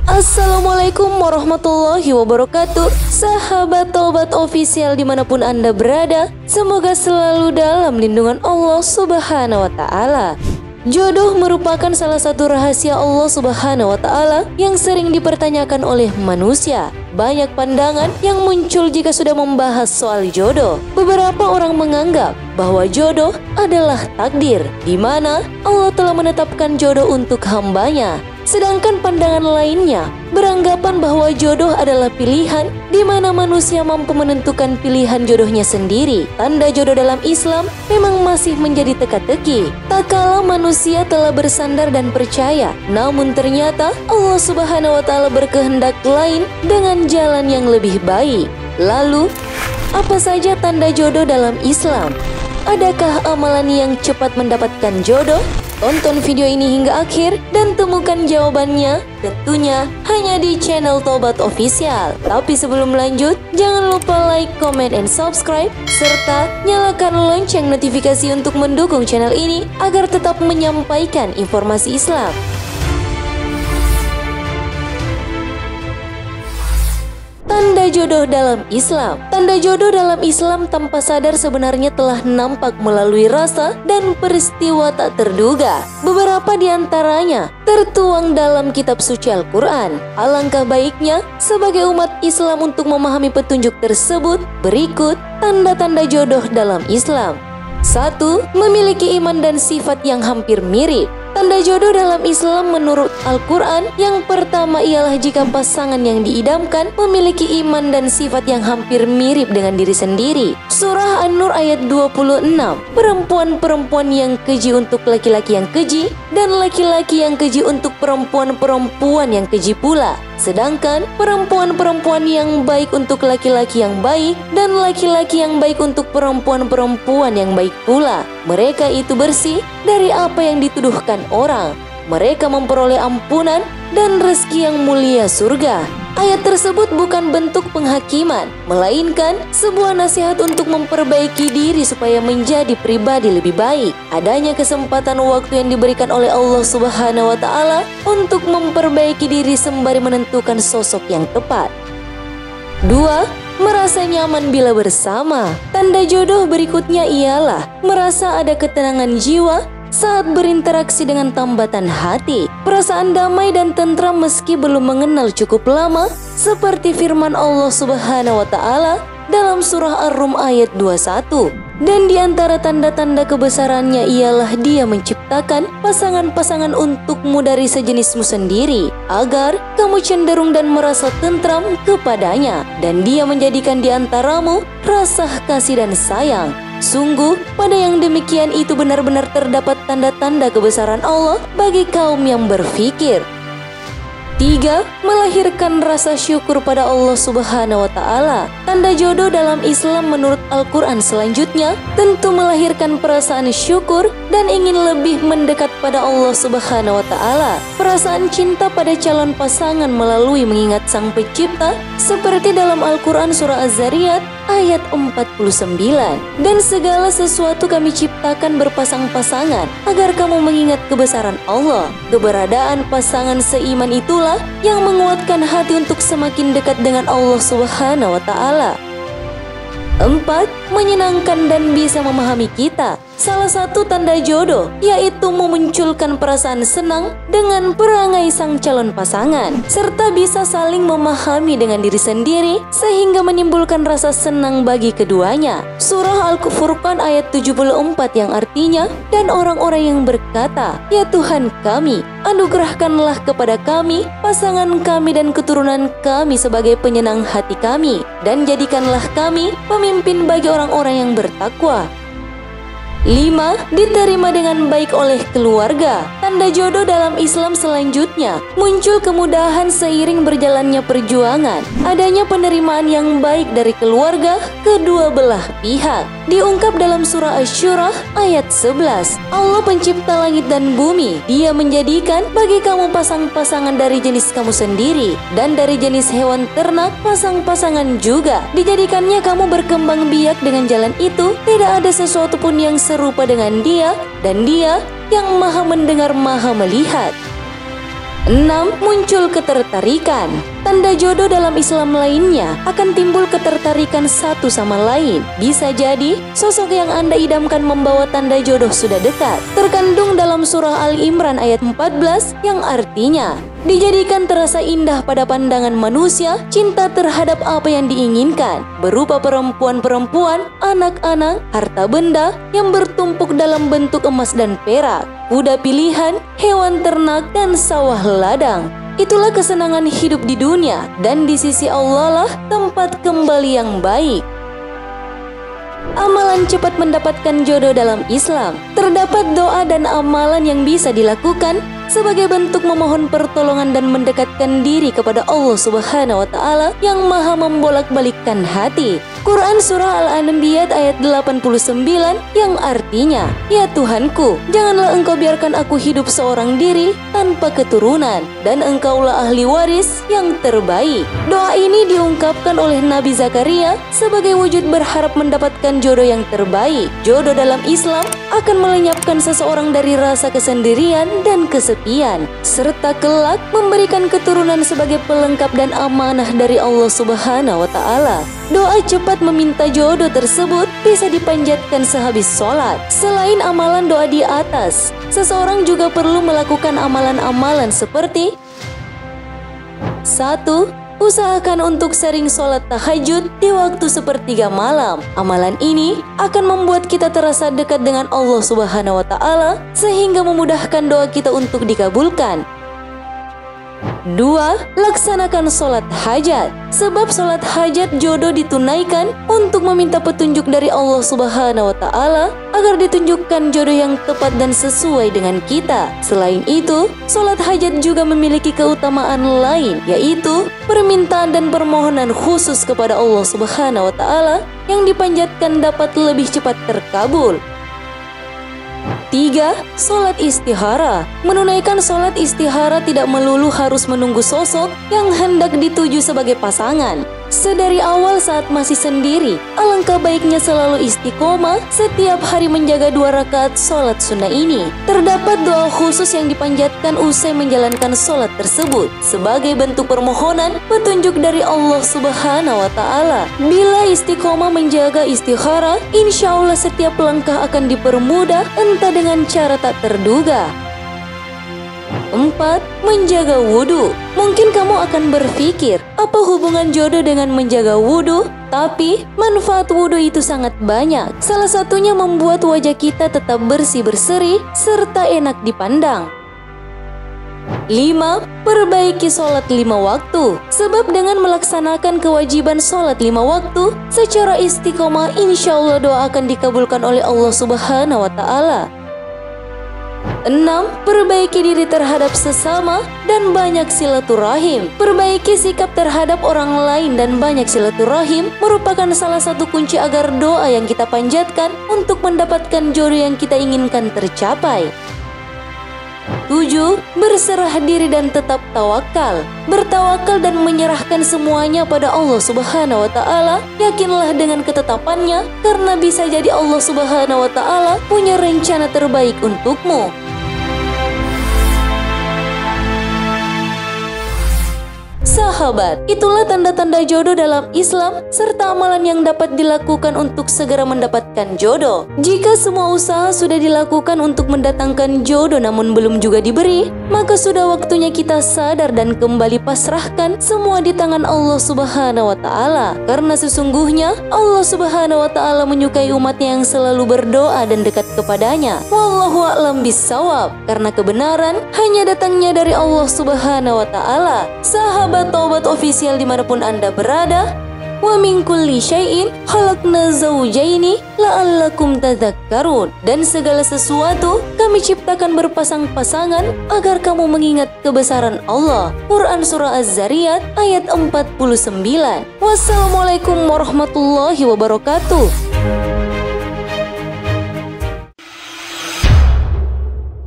Assalamualaikum warahmatullahi wabarakatuh. Sahabat Tobat Official dimanapun Anda berada, semoga selalu dalam lindungan Allah Subhanahu wa Ta'ala. Jodoh merupakan salah satu rahasia Allah Subhanahu wa Ta'ala yang sering dipertanyakan oleh manusia. Banyak pandangan yang muncul jika sudah membahas soal jodoh. Beberapa orang menganggap bahwa jodoh adalah takdir, di mana Allah telah menetapkan jodoh untuk hambanya. Sedangkan pandangan lainnya beranggapan bahwa jodoh adalah pilihan, di mana manusia mampu menentukan pilihan jodohnya sendiri. Tanda jodoh dalam Islam memang masih menjadi teka-teki. Tak kala manusia telah bersandar dan percaya, namun ternyata Allah Subhanahu wa Ta'ala berkehendak lain dengan jalan yang lebih baik. Lalu, apa saja tanda jodoh dalam Islam? Adakah amalan yang cepat mendapatkan jodoh? Tonton video ini hingga akhir dan temukan jawabannya tentunya hanya di channel Tobat Official. Tapi sebelum lanjut, jangan lupa like, comment, and subscribe, serta nyalakan lonceng notifikasi untuk mendukung channel ini agar tetap menyampaikan informasi Islam. Tanda jodoh dalam Islam. Tanda jodoh dalam Islam tanpa sadar sebenarnya telah nampak melalui rasa dan peristiwa tak terduga. Beberapa di antaranya tertuang dalam kitab suci Al-Quran. Alangkah baiknya sebagai umat Islam untuk memahami petunjuk tersebut. Berikut tanda-tanda jodoh dalam Islam. 1. Memiliki iman dan sifat yang hampir mirip. Tanda jodoh dalam Islam menurut Al-Quran yang pertama ialah jika pasangan yang diidamkan memiliki iman dan sifat yang hampir mirip dengan diri sendiri. Surah An-Nur ayat 26. Perempuan-perempuan yang keji untuk laki-laki yang keji, dan laki-laki yang keji untuk perempuan-perempuan yang keji pula. Sedangkan perempuan-perempuan yang baik untuk laki-laki yang baik, dan laki-laki yang baik untuk perempuan-perempuan yang baik pula. Mereka itu bersih dari apa yang dituduhkan orang. Mereka memperoleh ampunan dan rezeki yang mulia surga. Ayat tersebut bukan bentuk penghakiman, melainkan sebuah nasihat untuk memperbaiki diri supaya menjadi pribadi lebih baik. Adanya kesempatan waktu yang diberikan oleh Allah Subhanahu wa Ta'ala untuk memperbaiki diri sembari menentukan sosok yang tepat. 2. Merasa nyaman bila bersama. Tanda jodoh berikutnya ialah merasa ada ketenangan jiwa saat berinteraksi dengan tambatan hati. Perasaan damai dan tentram meski belum mengenal cukup lama, seperti firman Allah Subhanahu wa Ta'ala dalam surah Ar-Rum ayat 21. Dan di antara tanda-tanda kebesarannya ialah Dia menciptakan pasangan-pasangan untukmu dari sejenismu sendiri, agar kamu cenderung dan merasa tentram kepadanya, dan Dia menjadikan di antaramu rasa kasih dan sayang. Sungguh, pada yang demikian itu benar-benar terdapat tanda-tanda kebesaran Allah bagi kaum yang berfikir. 3. Melahirkan rasa syukur pada Allah Subhanahu wa Ta'ala. Tanda jodoh dalam Islam menurut Al-Quran selanjutnya tentu melahirkan perasaan syukur dan ingin lebih mendekat pada Allah Subhanahu wa Ta'ala. Perasaan cinta pada calon pasangan melalui mengingat Sang Pencipta, seperti dalam Al-Quran surah Az-Zariyat ayat 49. Dan segala sesuatu kami ciptakan berpasang-pasangan agar kamu mengingat kebesaran Allah. Keberadaan pasangan seiman itulah yang menguatkan hati untuk semakin dekat dengan Allah Subhanahu wa Ta'ala. 4. Menyenangkan dan bisa memahami kita. Salah satu tanda jodoh yaitu memunculkan perasaan senang dengan perangai sang calon pasangan, serta bisa saling memahami dengan diri sendiri sehingga menimbulkan rasa senang bagi keduanya. Surah Al-Furqan ayat 74 yang artinya, dan orang-orang yang berkata, "Ya Tuhan kami, anugerahkanlah kepada kami pasangan kami dan keturunan kami sebagai penyenang hati kami, dan jadikanlah kami pemimpin bagi orang-orang yang bertakwa." 5. Diterima dengan baik oleh keluarga. Tanda jodoh dalam Islam selanjutnya muncul kemudahan seiring berjalannya perjuangan. Adanya penerimaan yang baik dari keluarga kedua belah pihak. Diungkap dalam surah Asy-Syura ayat 11. Allah pencipta langit dan bumi. Dia menjadikan bagi kamu pasang-pasangan dari jenis kamu sendiri, dan dari jenis hewan ternak pasang-pasangan juga. Dijadikannya kamu berkembang biak dengan jalan itu. Tidak ada sesuatu pun yang serupa dengan dia, dan dia yang maha mendengar, maha melihat. 6. Muncul ketertarikan. Tanda jodoh dalam Islam lainnya akan timbul ketertarikan satu sama lain. Bisa jadi sosok yang Anda idamkan membawa tanda jodoh sudah dekat. Terkandung dalam surah Al-Imran ayat 14 yang artinya dijadikan terasa indah pada pandangan manusia cinta terhadap apa yang diinginkan, berupa perempuan-perempuan, anak-anak, harta benda yang bertumpuk dalam bentuk emas dan perak, kuda pilihan, hewan ternak, dan sawah ladang. Itulah kesenangan hidup di dunia, dan di sisi Allah lah tempat kembali yang baik. Amalan cepat mendapatkan jodoh dalam Islam. Terdapat doa dan amalan yang bisa dilakukan sebagai bentuk memohon pertolongan dan mendekatkan diri kepada Allah Subhanahu wa Ta'ala yang maha membolak-balikkan hati. Quran Surah Al-Anbiya ayat 89 yang artinya, "Ya Tuhanku, janganlah Engkau biarkan aku hidup seorang diri tanpa keturunan, dan Engkaulah ahli waris yang terbaik." Doa ini diungkapkan oleh Nabi Zakaria sebagai wujud berharap mendapatkan jodoh yang terbaik. Jodoh dalam Islam akan melenyapkan seseorang dari rasa kesendirian dan kesepian, serta kelak memberikan keturunan sebagai pelengkap dan amanah dari Allah Subhanahu wa Ta'ala. Doa cepat meminta jodoh tersebut bisa dipanjatkan sehabis sholat. Selain amalan doa di atas, seseorang juga perlu melakukan amalan-amalan seperti 1. Usahakan untuk sering sholat tahajud di waktu sepertiga malam. Amalan ini akan membuat kita terasa dekat dengan Allah Subhanahu wa Ta'ala sehingga memudahkan doa kita untuk dikabulkan. 2. Laksanakan sholat hajat. Sebab sholat hajat jodoh ditunaikan untuk meminta petunjuk dari Allah Subhanahu wa Ta'ala agar ditunjukkan jodoh yang tepat dan sesuai dengan kita. Selain itu, sholat hajat juga memiliki keutamaan lain, yaitu permintaan dan permohonan khusus kepada Allah Subhanahu wa Ta'ala yang dipanjatkan dapat lebih cepat terkabul. 3. Sholat istihara. Menunaikan sholat istihara tidak melulu harus menunggu sosok yang hendak dituju sebagai pasangan. Sedari awal saat masih sendiri, alangkah baiknya selalu istiqomah setiap hari menjaga 2 rakaat sholat sunnah ini. Terdapat doa khusus yang dipanjatkan usai menjalankan sholat tersebut sebagai bentuk permohonan petunjuk dari Allah Subhanahu wa Ta'ala. Bila istiqomah menjaga istihara, insya Allah setiap langkah akan dipermudah entah dengan cara tak terduga. 4. Menjaga wudhu. Mungkin kamu akan berpikir, apa hubungan jodoh dengan menjaga wudhu? Tapi manfaat wudhu itu sangat banyak. Salah satunya membuat wajah kita tetap bersih-berseri serta enak dipandang. 5. Perbaiki sholat 5 waktu. Sebab dengan melaksanakan kewajiban sholat 5 waktu secara istiqomah, insya Allah doa akan dikabulkan oleh Allah Subhanahu wa Ta'ala. 6. Perbaiki diri terhadap sesama dan banyak silaturahim. Perbaiki sikap terhadap orang lain dan banyak silaturahim merupakan salah satu kunci agar doa yang kita panjatkan untuk mendapatkan jodoh yang kita inginkan tercapai. 7. Berserah diri dan tetap tawakal. Bertawakal dan menyerahkan semuanya pada Allah Subhanahu wa Ta'ala. Yakinlah dengan ketetapannya, karena bisa jadi Allah Subhanahu wa Ta'ala punya rencana terbaik untukmu. Sahabat, itulah tanda-tanda jodoh dalam Islam serta amalan yang dapat dilakukan untuk segera mendapatkan jodoh. Jika semua usaha sudah dilakukan untuk mendatangkan jodoh namun belum juga diberi, maka sudah waktunya kita sadar dan kembali pasrahkan semua di tangan Allah Subhanahu wa Ta'ala. Karena sesungguhnya Allah Subhanahu wa Ta'ala menyukai umatnya yang selalu berdoa dan dekat kepadanya. Wallahu a'lam bissawab. Karena kebenaran hanya datangnya dari Allah Subhanahu wa Ta'ala. Sahabat Taubat Official dimanapun Anda berada, wa min kulli syai'in khalaqna zawjaini la'allakum tadhakkarun. Dan segala sesuatu kami ciptakan berpasang-pasangan agar kamu mengingat kebesaran Allah. Quran Surah Az-Zariyat ayat 49. Wassalamualaikum warahmatullahi wabarakatuh.